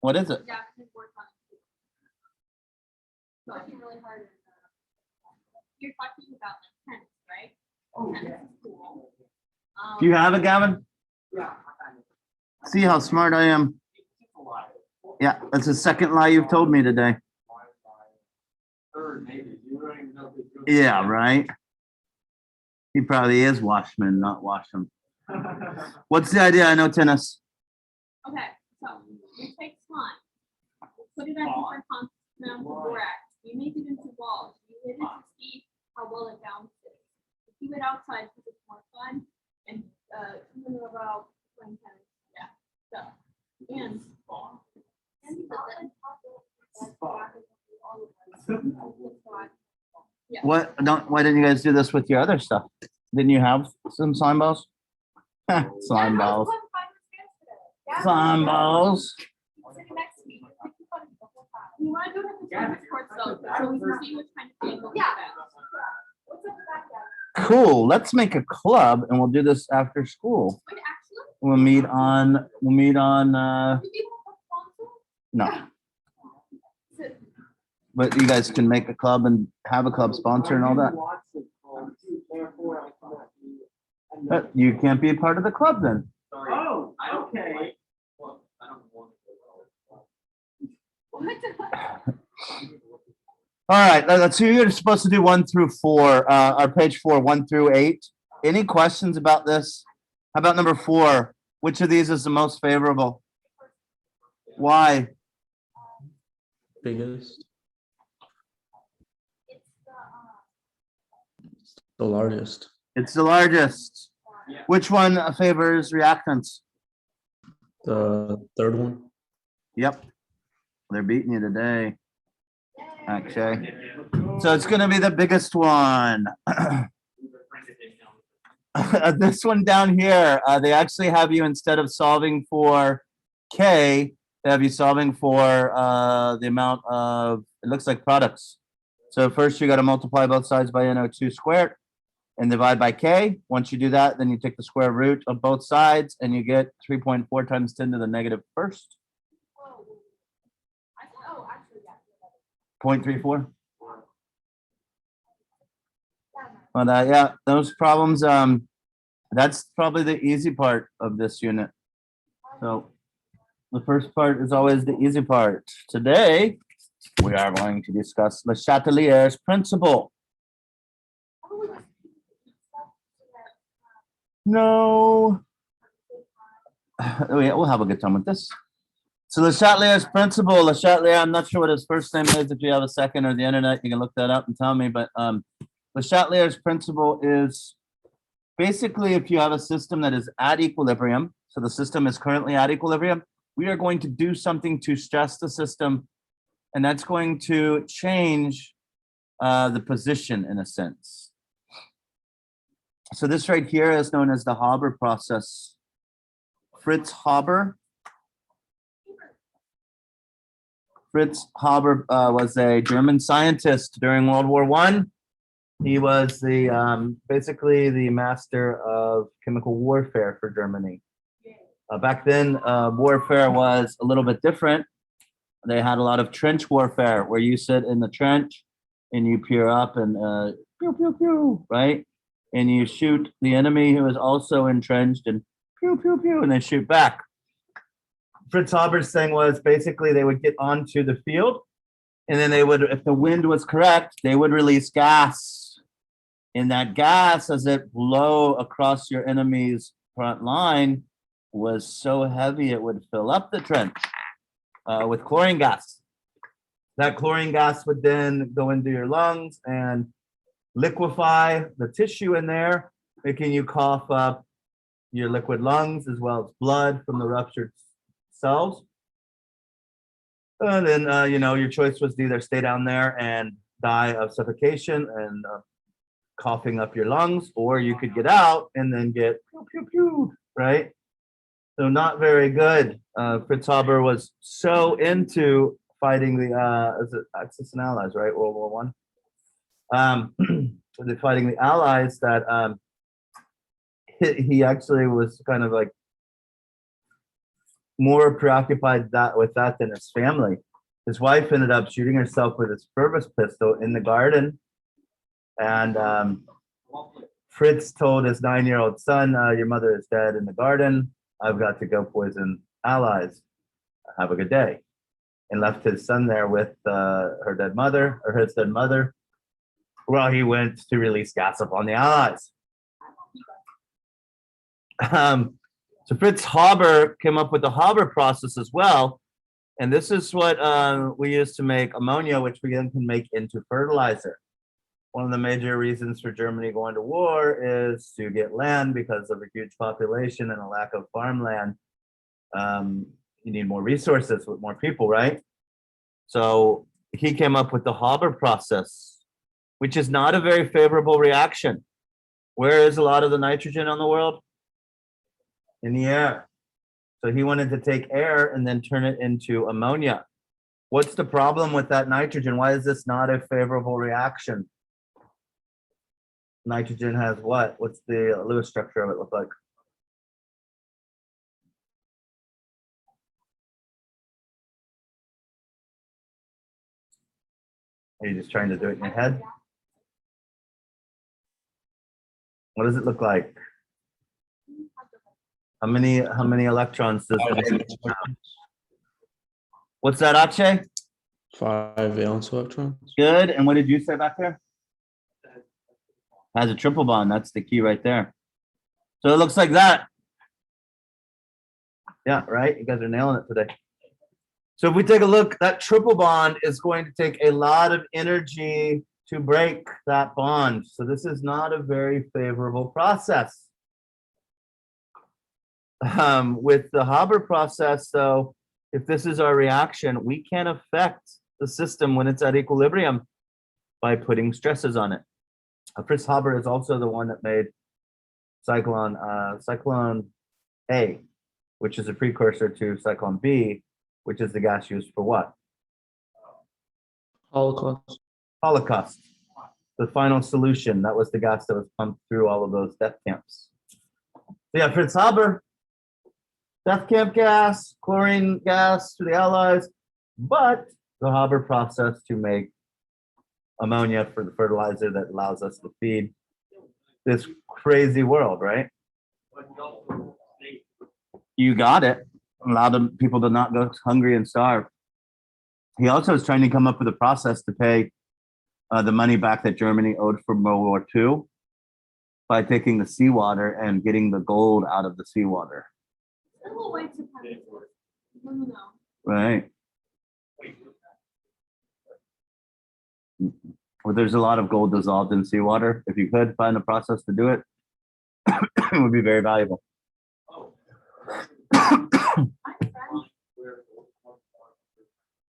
What is it? Yeah, work on it. Working really hard. You're talking about like tennis, right? Oh, tennis is cool. Do you have it, Gavin? Yeah. See how smart I am? Yeah, that's the second lie you've told me today. Third, maybe. You don't even know if it's good. Yeah, right. He probably is Washman, not Washam. What's the idea? I know tennis. Okay, so you take slime, put it on different continental borax, you make it into balls, you hit it to see how well it bounces. You keep it outside because it's more fun and even about playing tennis, yeah. So and yeah. What? Don't. Why didn't you guys do this with your other stuff? Didn't you have some slime balls? Slime balls. Slime balls. You want to do it at the tennis courts though, so we can see which kind of thing. Yeah. Cool. Let's make a club, and we'll do this after school. Wait, actually. We'll meet on. No. But you guys can make a club and have a club sponsor and all that. But you can't be a part of the club then. Oh, okay. All right. So you're supposed to do 1 through 4. Our page 4, 1 through 8. Any questions about this? How about number 4? Which of these is the most favorable? Why? Biggest. The largest. It's the largest. Which one favors reactants? The third one. Yep. They're beating you today, actually. So it's going to be the biggest one. This one down here, they actually have you, instead of solving for K, they have you solving for the amount of, it looks like products. So first you got to multiply both sides by NO2 squared and divide by K. Once you do that, then you take the square root of both sides and you get 3.4 times 10 to the negative first. 0.34. But yeah, those problems, that's probably the easy part of this unit. So the first part is always the easy part. Today, we are going to discuss Le Chatelier's principle. No. We'll have a good time with this. So Le Chatelier's principle, Le Chatelier, I'm not sure what his first name is. If you have a second or the internet, you can look that up and tell me. But Le Chatelier's principle is basically if you have a system that is at equilibrium, so the system is currently at equilibrium, we are going to do something to stress the system, and that's going to change the position in a sense. So this right here is known as the Haber process. Fritz Haber was a German scientist during World War I. He was the basically the master of chemical warfare for Germany. Back then, warfare was a little bit different. They had a lot of trench warfare where you sit in the trench and you peer up and pew, pew, pew, right? And you shoot the enemy who is also entrenched and pew, pew, pew, and they shoot back. Fritz Haber's thing was basically they would get onto the field and then they would, if the wind was correct, they would release gas. And that gas, as it blow across your enemy's front line, was so heavy it would fill up the trench with chlorine gas. That chlorine gas would then go into your lungs and liquefy the tissue in there, making you cough up your liquid lungs as well as blood from the ruptured cells. And then, your choice was to either stay down there and die of suffocation and coughing up your lungs, or you could get out and then get pew, pew, pew, right? So not very good. Fritz Haber was so into fighting the Axis and Allies, right? World War I. Fighting the Allies that he actually was kind of like more preoccupied with that than his family. His wife ended up shooting herself with a service pistol in the garden. And Fritz told his 9-year-old son, your mother is dead in the garden. I've got to go poison allies. Have a good day. And left his son there with her dead mother, or his dead mother, while he went to release gas upon the allies. So Fritz Haber came up with the Haber process as well. And this is what we use to make ammonia, which we then can make into fertilizer. One of the major reasons for Germany going to war is to get land because of a huge population and a lack of farmland. You need more resources with more people, right? So he came up with the Haber process, which is not a very favorable reaction. Where is a lot of the nitrogen on the world? In the air. So he wanted to take air and then turn it into ammonia. What's the problem with that nitrogen? Why is this not a favorable reaction? Nitrogen has what? What's the Lewis structure of it look like? Are you just trying to do it in your head? What does it look like? How many electrons does it have? What's that, Akshay? 5 valence electrons. Good. And what did you say back there? Has a triple bond. That's the key right there. So it looks like that. Yeah, right. You guys are nailing it today. So if we take a look, that triple bond is going to take a lot of energy to break that bond. So this is not a very favorable process. With the Haber process, though, if this is our reaction, we can affect the system when it's at equilibrium by putting stresses on it. Fritz Haber is also the one that made cyclone A, which is a precursor to cyclone B, which is the gas used for what? Holocaust. Holocaust. The final solution. That was the gas that was pumped through all of those death camps. So yeah, Fritz Haber, death camp gas, chlorine gas to the Allies, but the Haber process to make ammonia for the fertilizer that allows us to feed this crazy world, right? You got it. Allow them people to not go hungry and starve. He also is trying to come up with a process to pay the money back that Germany owed from World War II by taking the seawater and getting the gold out of the seawater. Little white supremacist. No. Right. Well, there's a lot of gold dissolved in seawater. If you could find a process to do it, it would be very valuable.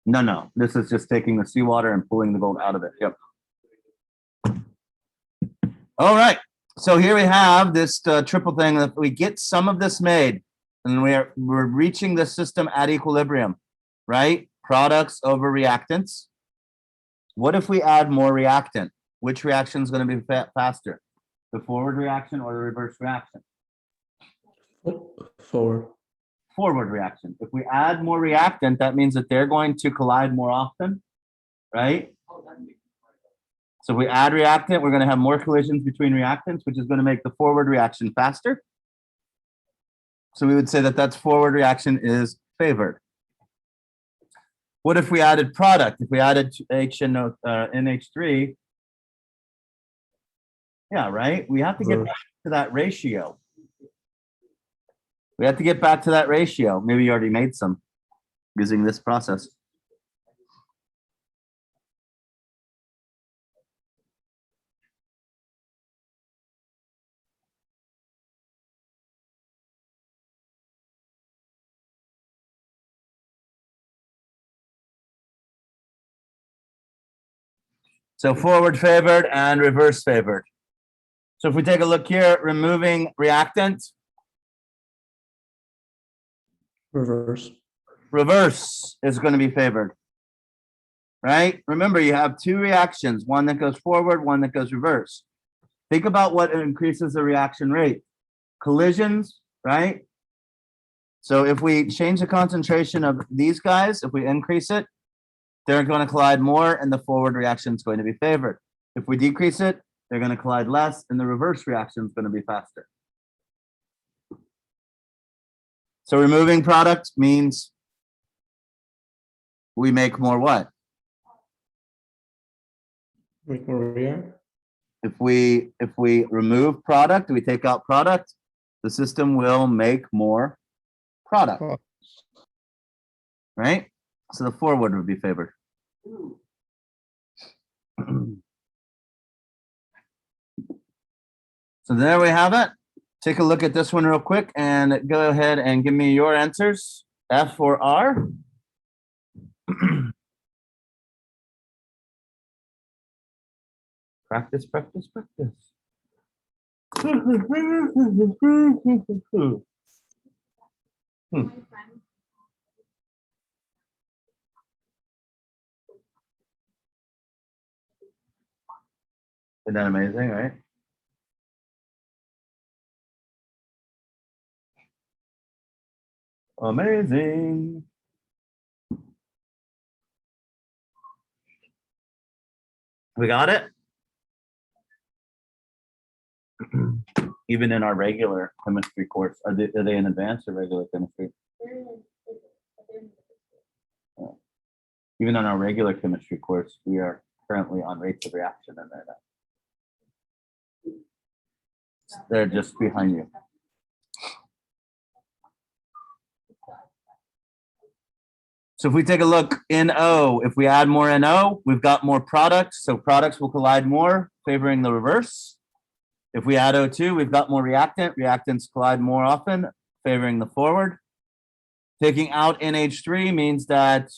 No. This is just taking the seawater and pulling the gold out of it. Yep. All right. So here we have this triple thing. If we get some of this made, and we're reaching the system at equilibrium, right? Products over reactants. What if we add more reactant? Which reaction is going to be faster? The forward reaction or the reverse reaction? Forward. Forward reaction. If we add more reactant, that means that they're going to collide more often, right? So if we add reactant, we're going to have more collisions between reactants, which is going to make the forward reaction faster. So we would say that that's forward reaction is favored. What if we added product? If we added NH3, yeah, right? We have to get back to that ratio. We have to get back to that ratio. Maybe you already made some using this process. So forward favored and reverse favored. So if we take a look here, removing reactant, Reverse. reverse is going to be favored, right? Remember, you have two reactions, one that goes forward, one that goes reverse. Think about what increases the reaction rate. Collisions, right? So if we change the concentration of these guys, if we increase it, they're going to collide more and the forward reaction is going to be favored. If we decrease it, they're going to collide less and the reverse reaction is going to be faster. So removing product means we make more what? Make more react. If we remove product, we take out product, the system will make more product, Oh. right? So the forward would be favored. So there we have it. Take a look at this one real quick and go ahead and give me your answers. F or R? Practice, practice, practice. My friend. Isn't that amazing, right? Amazing. We got it? Even in our regular chemistry course, are they in advanced or regular chemistry? Even on our regular chemistry course, we are currently on rates of reaction and they're just behind you. So if we take a look, NO, if we add more NO, we've got more products. So products will collide more, favoring the reverse. If we add O2, we've got more reactant. Reactants collide more often, favoring the forward. Taking out NH3 means that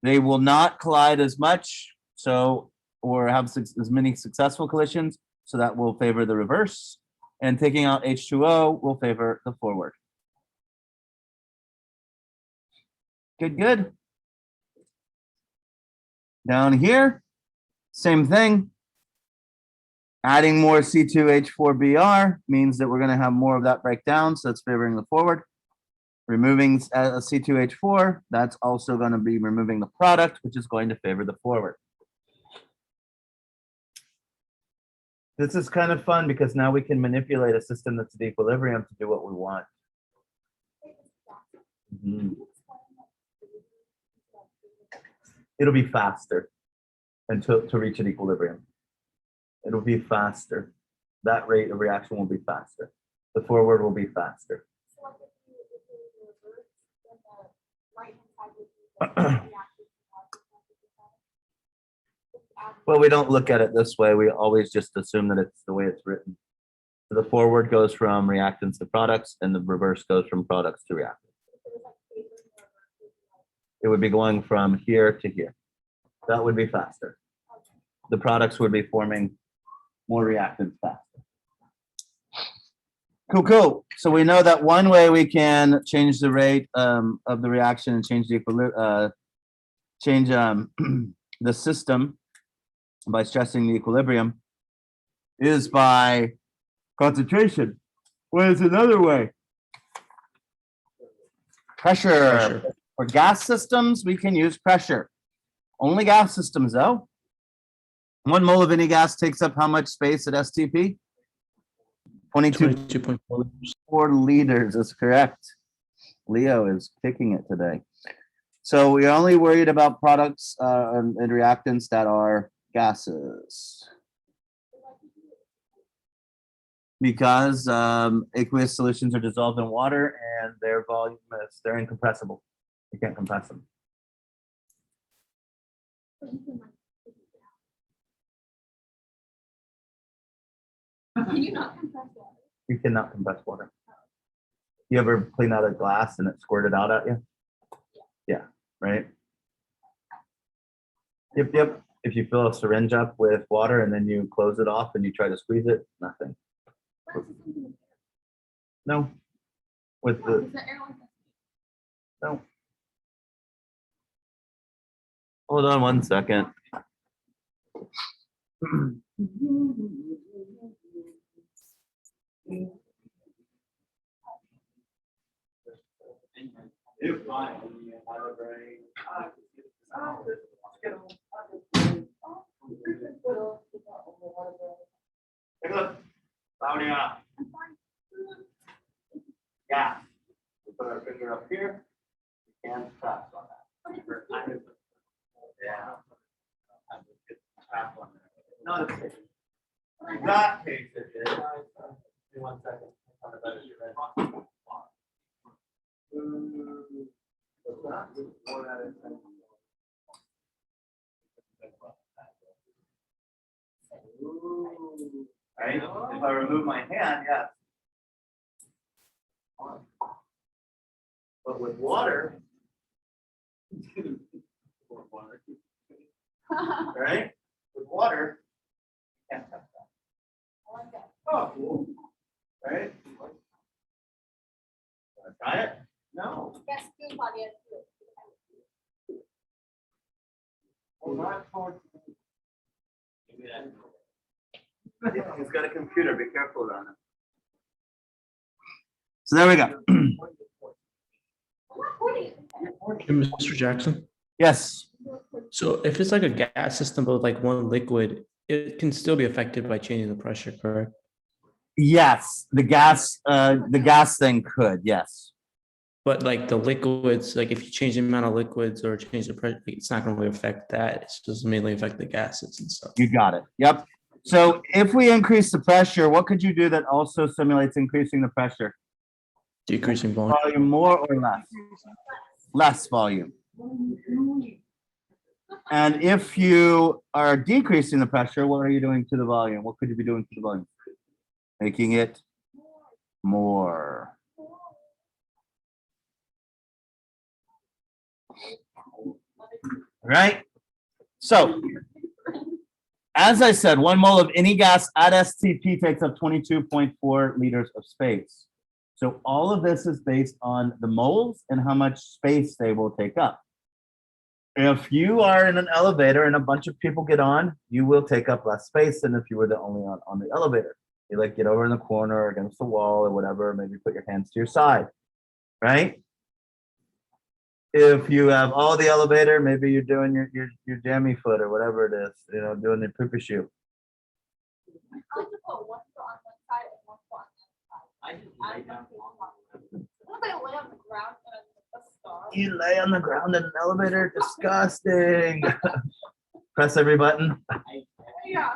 they will not collide as much, so or have as many successful collisions, so that will favor the reverse. And taking out H2O will favor the forward. Good, good. Down here, same thing. Adding more C2H4Br means that we're going to have more of that breakdown, so it's favoring the forward. Removing a C2H4, that's also going to be removing the product, which is going to favor the forward. This is kind of fun because now we can manipulate a system that's at equilibrium to do what we want. Mhm. It'll be faster until to reach an equilibrium. It'll be faster. That rate of reaction will be faster. The forward will be faster. Well, we don't look at it this way. We always just assume that it's the way it's written. So the forward goes from reactants to products, and the reverse goes from products to reactants. It would be going from here to here. That would be faster. The products would be forming more reactants faster. Cool, cool. So we know that one way we can change the rate of the reaction and change the the system by stressing the equilibrium is by concentration. What is another way? Pressure. For gas systems, we can use pressure. Only gas systems, though. 1 mole of any gas takes up how much space at STP? 22.4 liters is correct. Leo is kicking it today. So we're only worried about products and reactants that are gases. Because aqueous solutions are dissolved in water and their volume is, they're incompressible. You can't compress them. Can you not compress water? You cannot compress water. You ever clean out a glass and it squirted out at you? Yeah, right? Yep, yep. If you fill a syringe up with water and then you close it off and you try to squeeze it, nothing. No. With the, no. Hold on 1 second. If I. Take a look. Claudia. Yeah. We put our finger up here. And tap on that. Yeah. Tap on that. No, that's it. That case it is. Give me 1 second. On the better side. What's that? Pour that in. Right? If I remove my hand, yeah. But with water, right? With water, you can't touch that. Oh, cool. Right? Wanna try it? No. Yes, do, Claudia. Well, not for. He's got a computer. Be careful around it. So there we go. Hey, Mr. Jackson. Yes. So if it's like a gas system, but with like one liquid, it can still be affected by changing the pressure, correct? Yes. The gas thing could. Yes. But like the liquids, like if you change the amount of liquids or change the pressure, it's not going to really affect that. It's just mainly affect the gases and stuff. You got it. Yep. So if we increase the pressure, what could you do that also simulates increasing the pressure? Decreasing volume. Volume more or less? Less volume. And if you are decreasing the pressure, what are you doing to the volume? What could you be doing to the volume? Making it more. Right? So, as I said, 1 mole of any gas at STP takes up 22.4 liters of space. So all of this is based on the moles and how much space they will take up. If you are in an elevator and a bunch of people get on, you will take up less space than if you were the only on the elevator. You like get over in the corner or against the wall or whatever, maybe put your hands to your side, right? If you have all the elevator, maybe you're doing your jammy foot or whatever it is, you know, doing the poopy shoe. I like to put one foot on one side and one foot on the other side. I don't know. What if I lay on the ground and a star? You lay on the ground in an elevator, disgusting. Press every button. Yeah.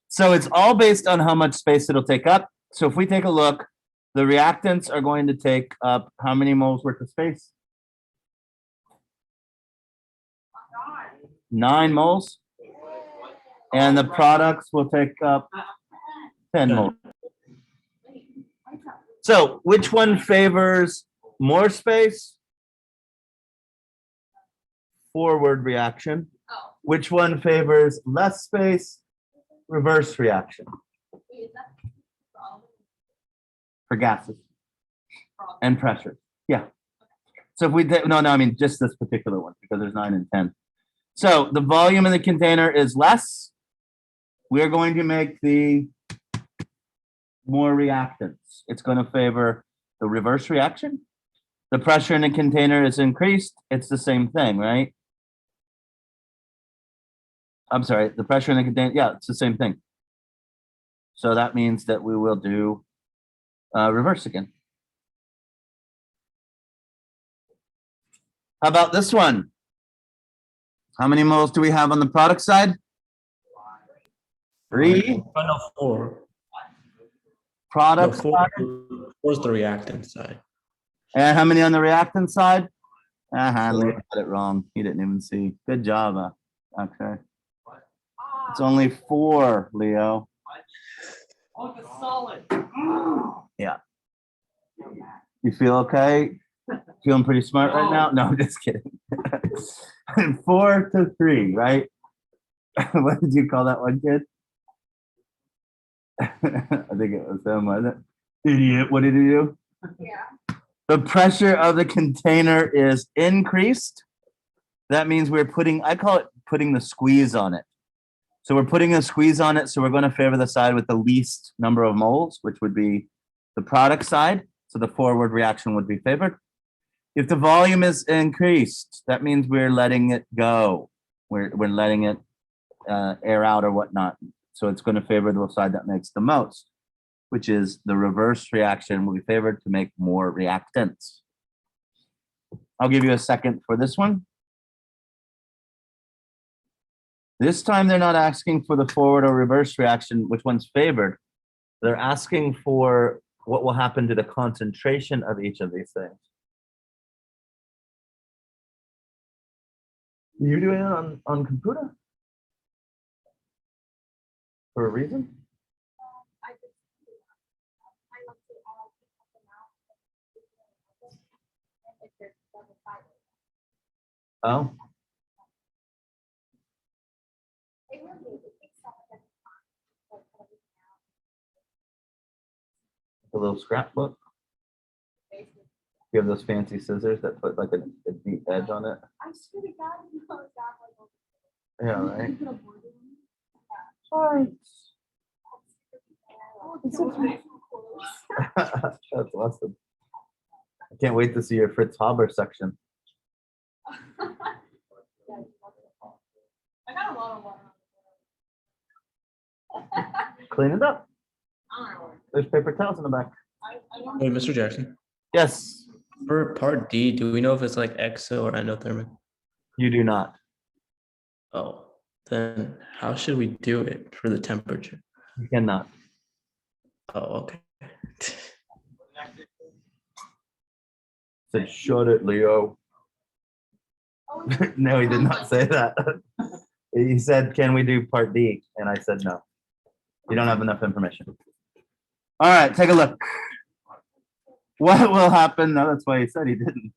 So it's all based on how much space it'll take up. So if we take a look, the reactants are going to take up how many moles worth of space? 9 moles. And the products will take up 10 moles. So which one favors more space? Forward reaction. Oh, Which one favors less space? Reverse reaction wait, is that for all of them? for gases For all of and pressure. Yeah. So if we take, no, I mean just this particular one because there's 9 and 10. So the volume in the container is less. We're going to make the more reactants. It's going to favor the reverse reaction. The pressure in the container is increased. It's the same thing, right? I'm sorry, the pressure in the container, yeah, it's the same thing. So that means that we will do reverse again. How about this one? How many moles do we have on the product side? 3. Oh, no, 4. No, Product 4 side. is the reactant side. And how many on the reactant side? Four. Leo got it wrong. He didn't even see. Good job. Okay. Ah, It's only 4, Leo. Oh, the solid. Yeah. You feel okay? Feeling pretty smart right now? No, I'm just kidding. 4 to 3, right? What did you call that one kid? I think it was him, wasn't it? Idiot. What did he do? yeah. The pressure of the container is increased. That means we're putting, I call it putting the squeeze on it. So we're putting a squeeze on it. So we're going to favor the side with the least number of moles, which would be the product side. So the forward reaction would be favored. If the volume is increased, that means we're letting it go. We're letting it air out or whatnot. So it's going to favor the side that makes the most, which is the reverse reaction will be favored to make more reactants. I'll give you a second for this one. This time they're not asking for the forward or reverse reaction, which one's favored. They're asking for what will happen to the concentration of each of these things. You're doing it on computer? For a reason? I just, I want to cut them out. And if there's double sided. Oh, It really, it takes some of them time. Like, everything out, a little scrapbook. basically. You have those fancy scissors that put like a deep edge on it. I swear to God, you know, it's not like. Yeah, right. You put a board in it. Oh, It's so okay. close. That's awesome. I can't wait to see your Fritz Haber section. I got a lot of water. Clean it up. I don't know. There's paper towels in the back. I don't. Wait, Mr. Jackson, Yes, for part D, do we know if it's like exo or endothermic? you do not. Oh, then how should we do it for the temperature? You cannot. Oh, okay. Said, shut it, Leo. Oh, No, he did not say that. He said, can we do part D? And I said, no. You don't have enough information. All right, take a look. What will happen? No, that's why he said he didn't.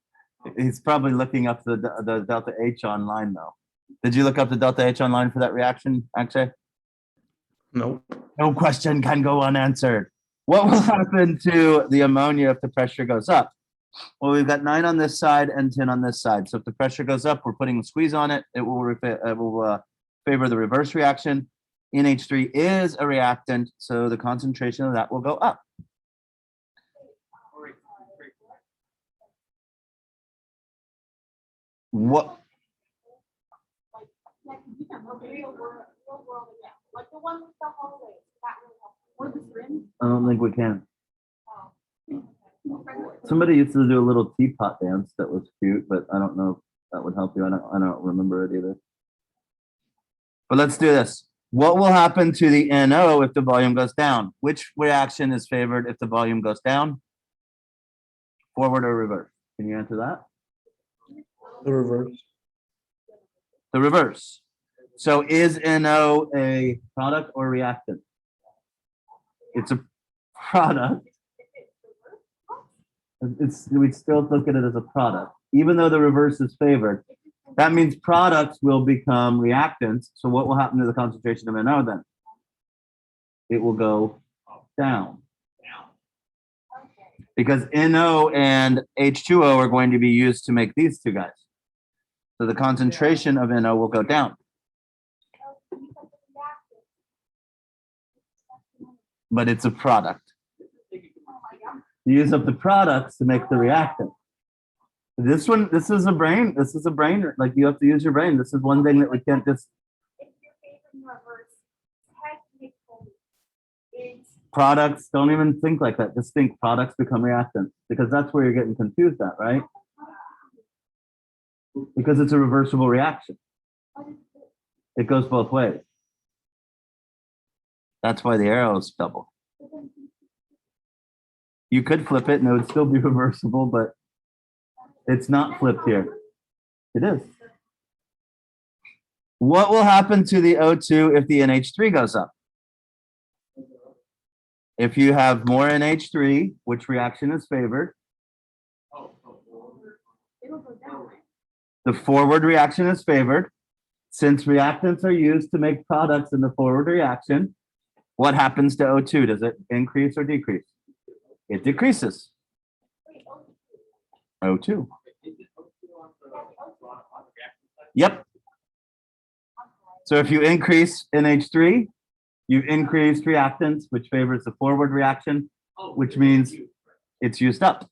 He's probably looking up the delta H online though. Did you look up the delta H online for that reaction, Akshay? Nope. No question can go unanswered. What will happen to the ammonia if the pressure goes up? Well, we've got 9 on this side and 10 on this side. So if the pressure goes up, we're putting a squeeze on it. It will favor the reverse reaction. NH3 is a reactant, so the concentration of that will go up. What? like, you can look at real world again. Like the one with the hallways, that really helps. Or the rim. I don't think we can. Oh. Somebody used to do a little teapot dance that was cute, but I don't know if that would help you. I don't remember it either. But let's do this. What will happen to the NO if the volume goes down? Which reaction is favored if the volume goes down? Forward or reverse? Can you answer that? The reverse. The reverse. So is NO a product or reactant? It's a product. We'd still look at it as a product, even though the reverse is favored. That means products will become reactants. So what will happen to the concentration of NO then? It will go down. Because NO and H2O are going to be used to make these two guys. So the concentration of NO will go down. But it's a product. You use up the products to make the reactant. This is a brain, like you have to use your brain. This is one thing that we can't just. If you're favoring reverse, technically, it's Products, don't even think like that. Just think products become reactants, because that's where you're getting confused at, right? Because it's a reversible reaction. It goes both ways. That's why the arrow is double. You could flip it and it would still be reversible, but it's not flipped here. It is. What will happen to the O2 if the NH3 goes up? If you have more NH3, which reaction is favored? it'll go down. The forward reaction is favored. Since reactants are used to make products in the forward reaction, what happens to O2? Does it increase or decrease? It decreases. O2. Yep. So if you increase NH3, you've increased reactants, which favors the forward reaction, which means it's used up.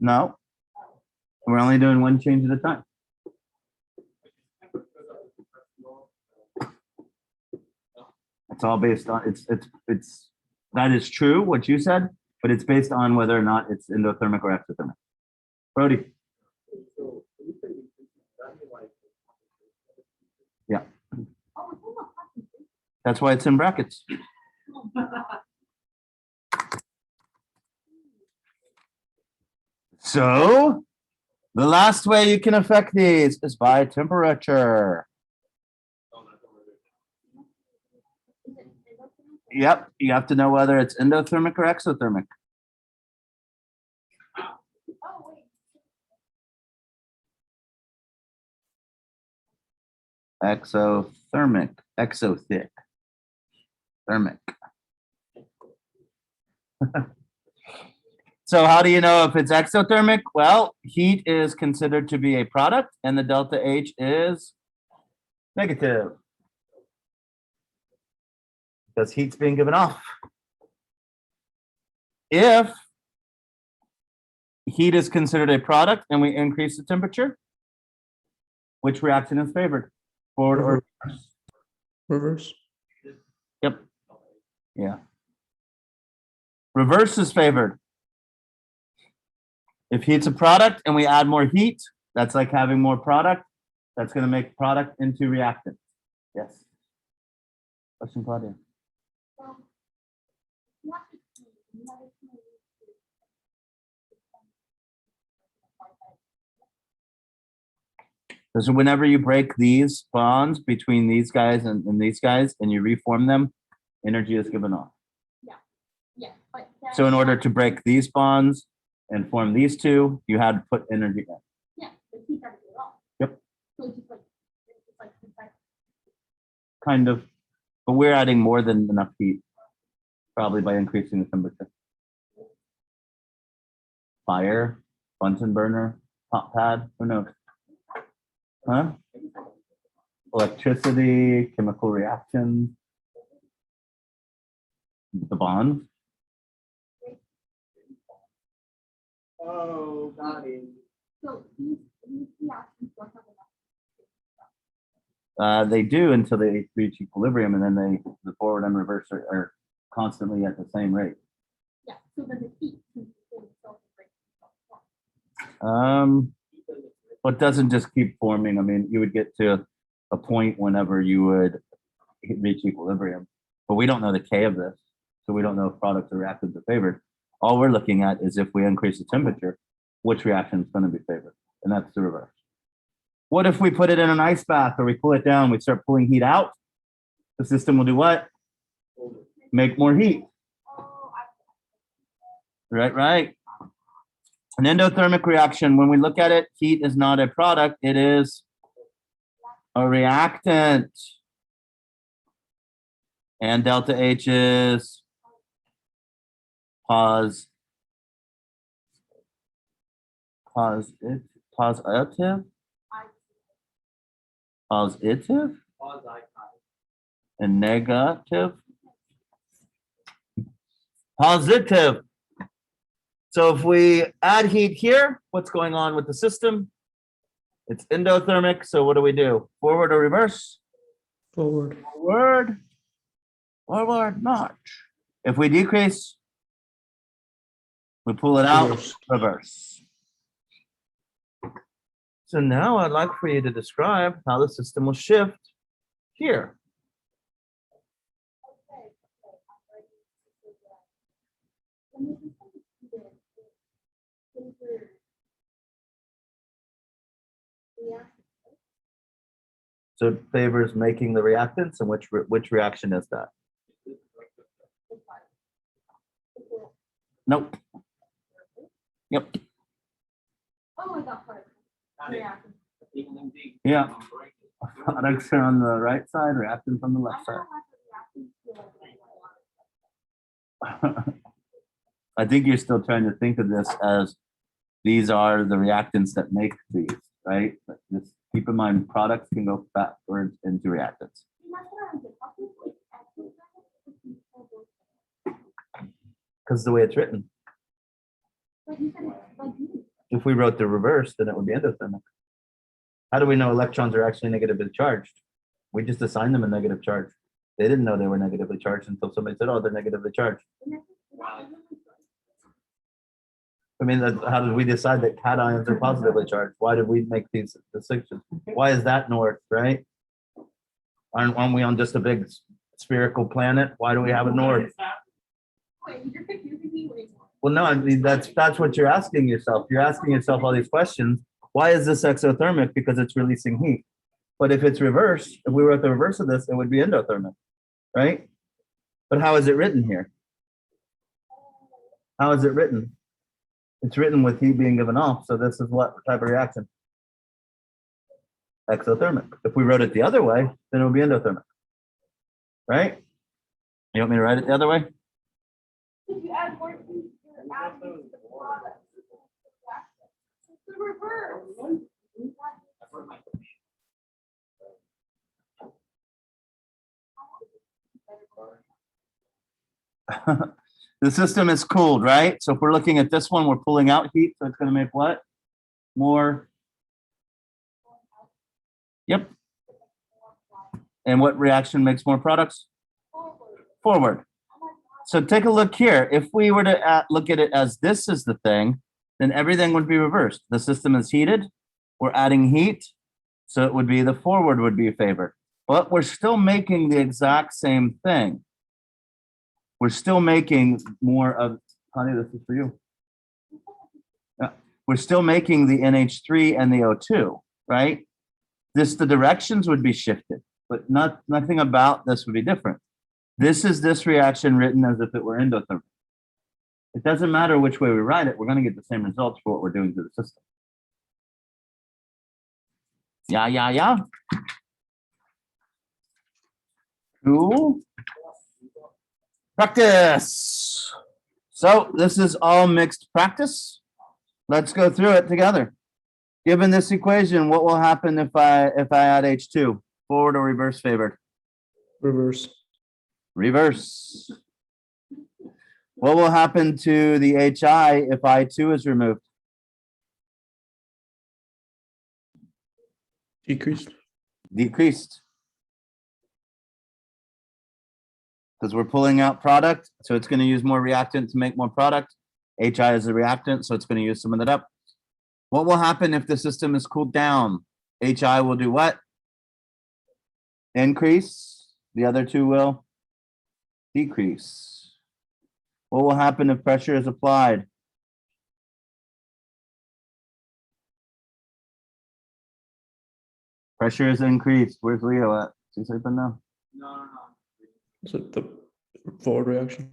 No. We're only doing one change at a time. It's all based on, it's, that is true, what you said, but it's based on whether or not it's endothermic or exothermic. Brody, yeah, Oh, it's almost happened. that's why it's in brackets. So the last way you can affect these is by temperature. Yep, you have to know whether it's endothermic or exothermic. Oh, wait. Exothermic, exothic, thermic. So how do you know if it's exothermic? Well, heat is considered to be a product and the delta H is negative. Because heat's being given off. If heat is considered a product and we increase the temperature, which reaction is favored? Forward or reverse? Reverse. Yep. Yeah. Reverse is favored. If heat's a product and we add more heat, that's like having more product. That's going to make product into reactant. Yes. Question, Claudia. So, you have to see, you have to see. So whenever you break these bonds between these guys and these guys and you reform them, energy is given off. Yeah, but. then- So in order to break these bonds and form these two, you had to put energy in. Yeah, the heat got to get off. Yep. So it's just like, it's like, Kind of. But we're adding more than enough heat, probably by increasing the temperature. Fire, Bunsen burner, hot pad, who knows? Huh? Electricity, chemical reactions, the bonds. Oh, got it. so these reactions don't have enough. They do until they reach equilibrium, and then the forward and reverse are constantly at the same rate. Yeah, so then the heat can sustain itself and break itself apart. Well, it doesn't just keep forming. I mean, you would get to a point whenever you would reach equilibrium, but we don't know the K of this, so we don't know if products or reactants are favored. All we're looking at is if we increase the temperature, which reaction is going to be favored, and that's the reverse. What if we put it in an ice bath or we cool it down, we start pulling heat out? The system will do what? Make more heat. Oh, Right. An endothermic reaction, when we look at it, heat is not a product, it is a reactant. And delta H is positive. Positive and negative. Positive. So if we add heat here, what's going on with the system? It's endothermic. So what do we do? Forward or reverse? Forward. Forward, march. If we decrease, we pull it out, Reverse. reverse. So now I'd like for you to describe how the system will shift here. So it favors making the reactants, and which reaction is that? Nope. Yep. Oh my God, yeah. Yeah. Products are on the right side, reactants on the left side. I think you're still trying to think of this as these are the reactants that make these, right? But just keep in mind, products can go backwards into reactants. Because the way it's written. But you said it's like me. if we wrote the reverse, then it would be endothermic. How do we know electrons are actually negatively charged? We just assigned them a negative charge. They didn't know they were negatively charged until somebody said, oh, they're negatively charged. I mean, how did we decide that cations are positively charged? Why did we make these distinctions? Why is that north, right? Aren't we on just a big spherical planet? Why do we have a north? Wait, you're confusing me way more. Well, no, I mean, that's what you're asking yourself. You're asking yourself all these questions. Why is this exothermic? Because it's releasing heat. But if it's reverse, if we wrote the reverse of this, it would be endothermic, right? But how is it written here? How is it written? It's written with heat being given off. So this is what type of reaction? Exothermic. If we wrote it the other way, then it would be endothermic, right? You want me to write it the other way? If you add more heat, you're adding to the product. It's the reverse. The system is cooled, right? So if we're looking at this one, we're pulling out heat, so it's going to make what? More. Yep. And what reaction makes more products? Forward. So take a look here. If we were to look at it as this is the thing, then everything would be reversed. The system is heated. We're adding heat. So it would be the forward would be favored. But we're still making the exact same thing. We're still making more of, honey, this is for you. We're still making the NH3 and the O2, right? The directions would be shifted, but nothing about this would be different. This is this reaction written as if it were endothermic. It doesn't matter which way we write it, we're going to get the same results for what we're doing to the system. Yeah. Cool. Practice. So this is all mixed practice. Let's go through it together. Given this equation, what will happen if I add H2? Forward or reverse favored? Reverse. Reverse. What will happen to the HI if I2 is removed? Decreased. Decreased. Because we're pulling out product, so it's going to use more reactant to make more product. HI is a reactant, so it's going to use some of that up. What will happen if the system is cooled down? HI will do what? Increase. The other two will decrease. What will happen if pressure is applied? Pressure is increased. Where's Leo at? Is he sleeping now? No. So the forward reaction.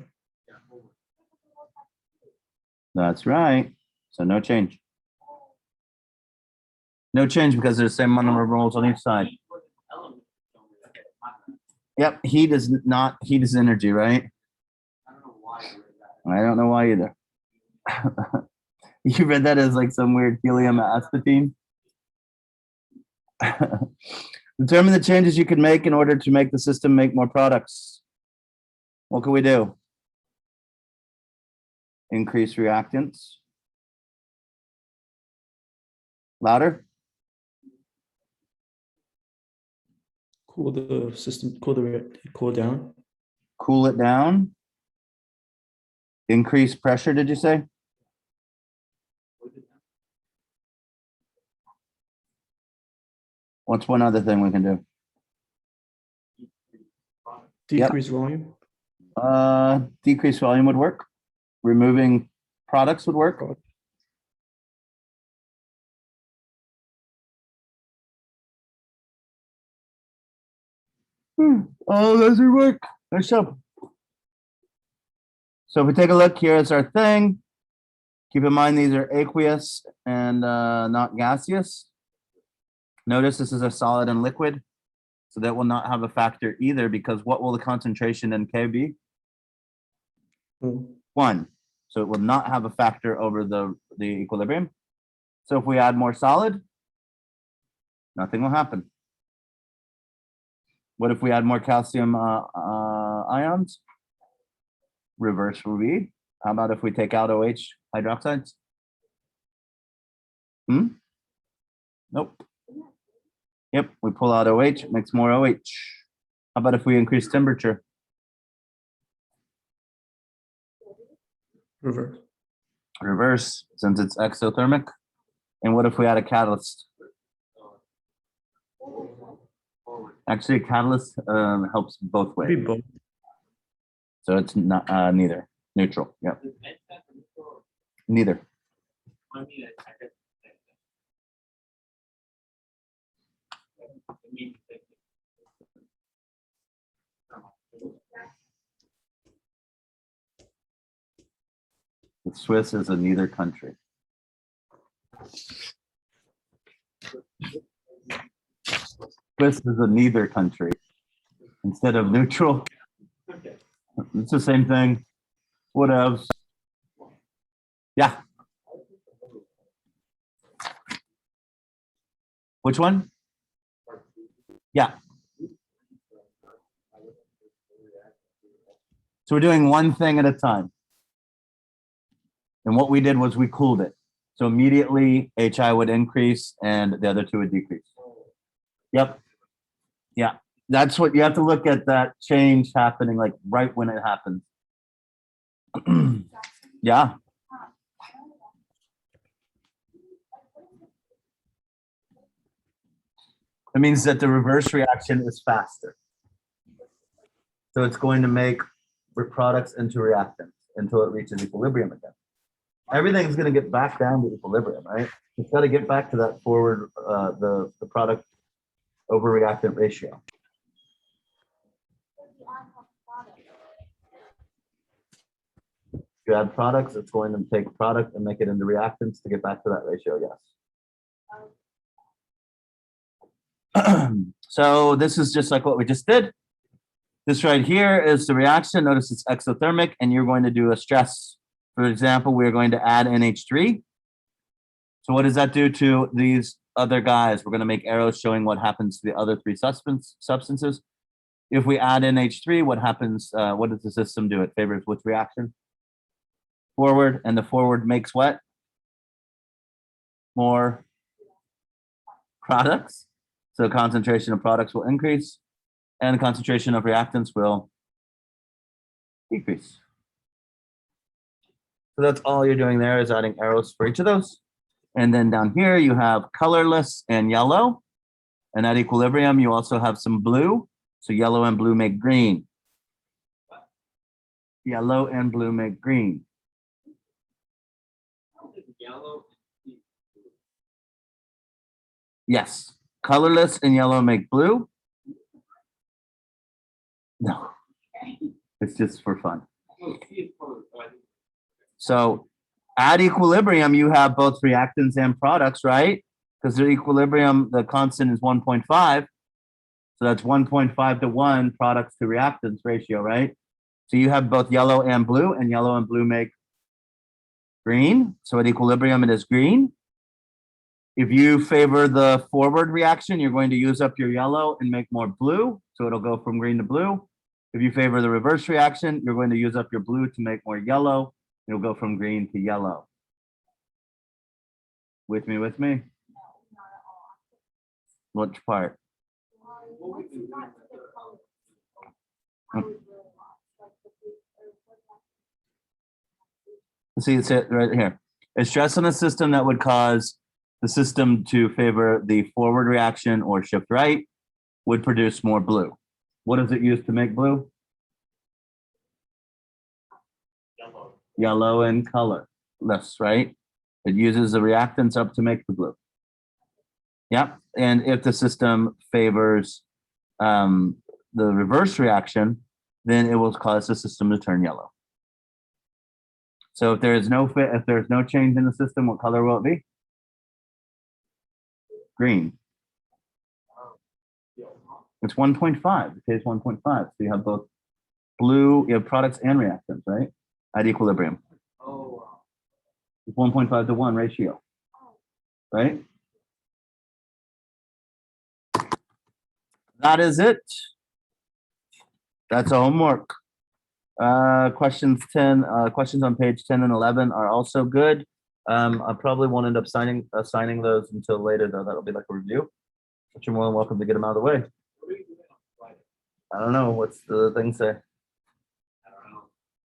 That's right. So no change. No change because there's the same number of moles on each side. Yep, heat is energy, right? I don't know why. I don't know why either. You read that as like some weird helium aspartame. Determine the changes you can make in order to make the system make more products. What can we do? Increase reactants. Louder. Cool the system. Cool down. Cool it down. Increase pressure, did you say? What's one other thing we can do? Decrease volume. Decrease volume would work. Removing products would work. Oh, those would work. Nice job. So if we take a look, here is our thing. Keep in mind these are aqueous and not gaseous. Notice this is a solid and liquid, so that will not have a factor either, because what will the concentration in K be? 1. So it will not have a factor over the equilibrium. So if we add more solid, nothing will happen. What if we add more calcium ions? Reverse will be. How about if we take out OH hydroxides? Nope. Yep, we pull out OH, it makes more OH. How about if we increase temperature? Reverse. Reverse, since it's exothermic. And what if we add a catalyst? Actually, a catalyst helps both Be ways. both. So it's not neither. Neutral. Yep. Neither. The Swiss is a neither country. Swiss is a neither country instead of neutral. It's the same thing. What else? Yeah. Which one? Yeah. So we're doing one thing at a time. And what we did was we cooled it. So immediately HI would increase and the other two would decrease. Yep. Yeah. That's what you have to look at, that change happening like right when it happens. Yeah. It means that the reverse reaction is faster. So it's going to make products into reactants until it reaches equilibrium again. Everything's going to get back down to equilibrium, right? It's got to get back to that forward, the product over reactant ratio. If you add products, it's going to take product and make it into reactants to get back to that ratio, yes. So this is just like what we just did. This right here is the reaction. Notice it's exothermic, and you're going to do a stress. For example, we're going to add NH3. So what does that do to these other guys? We're going to make arrows showing what happens to the other three substances. If we add NH3, what happens? What does the system do? It favors which reaction? Forward, and the forward makes what? More products. So concentration of products will increase, and the concentration of reactants will decrease. So that's all you're doing there, is adding arrows for each of those. And then down here you have colorless and yellow. And at equilibrium, you also have some blue. So yellow and blue make green. Yellow and blue make green. Yes, colorless and yellow make blue. No, it's just for fun. So at equilibrium, you have both reactants and products, right? Because the equilibrium, the constant is 1.5. So that's 1.5 to 1 products to reactants ratio, right? So you have both yellow and blue make green. So at equilibrium, it is green. If you favor the forward reaction, you're going to use up your yellow and make more blue. So it'll go from green to blue. If you favor the reverse reaction, you're going to use up your blue to make more yellow. It'll go from green to yellow. With me? Which part? See, it's it right here. A stress on a system that would cause the system to favor the forward reaction or shift right would produce more blue. What does it use to make blue? Yellow and colorless, right? It uses the reactants up to make the blue. Yeah, and if the system favors the reverse reaction, then it will cause the system to turn yellow. So if there's no change in the system, what color will it be? Green. It's 1.5. The K is 1.5. So you have both blue, you have products and reactants, right? At equilibrium. It's 1.5 to 1 ratio, right? That is it. That's a homework. Questions on page 10 and 11 are also good. I probably won't end up assigning those until later, though. That'll be like a review. But you're more than welcome to get them out of the way. I don't know. What's the thing say?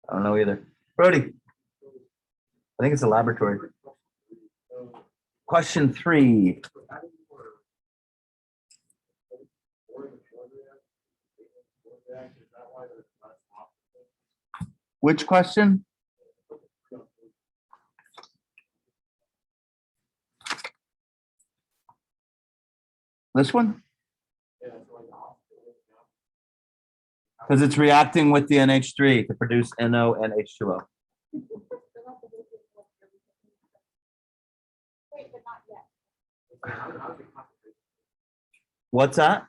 I don't know either. Brody. I think it's a laboratory. Question 3. Which question? This one? Because it's reacting with the NH3 to produce NO and H2O. Wait, but not yet. What's that?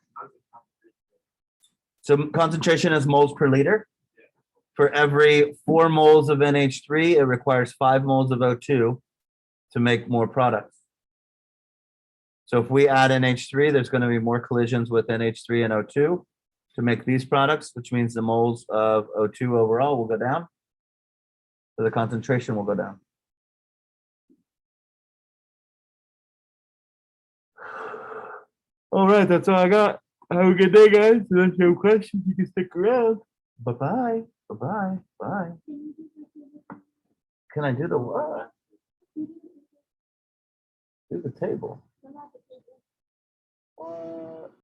So concentration is moles per liter. For every 4 moles of NH3, it requires 5 moles of O2 to make more products. So if we add NH3, there's going to be more collisions with NH3 and O2 to make these products, which means the moles of O2 overall will go down. So the concentration will go down. All right, that's all I got. Have a good day, guys. If there's no questions, you can stick around. Bye-bye. Bye-bye. Bye. Can I do the what? Do the table.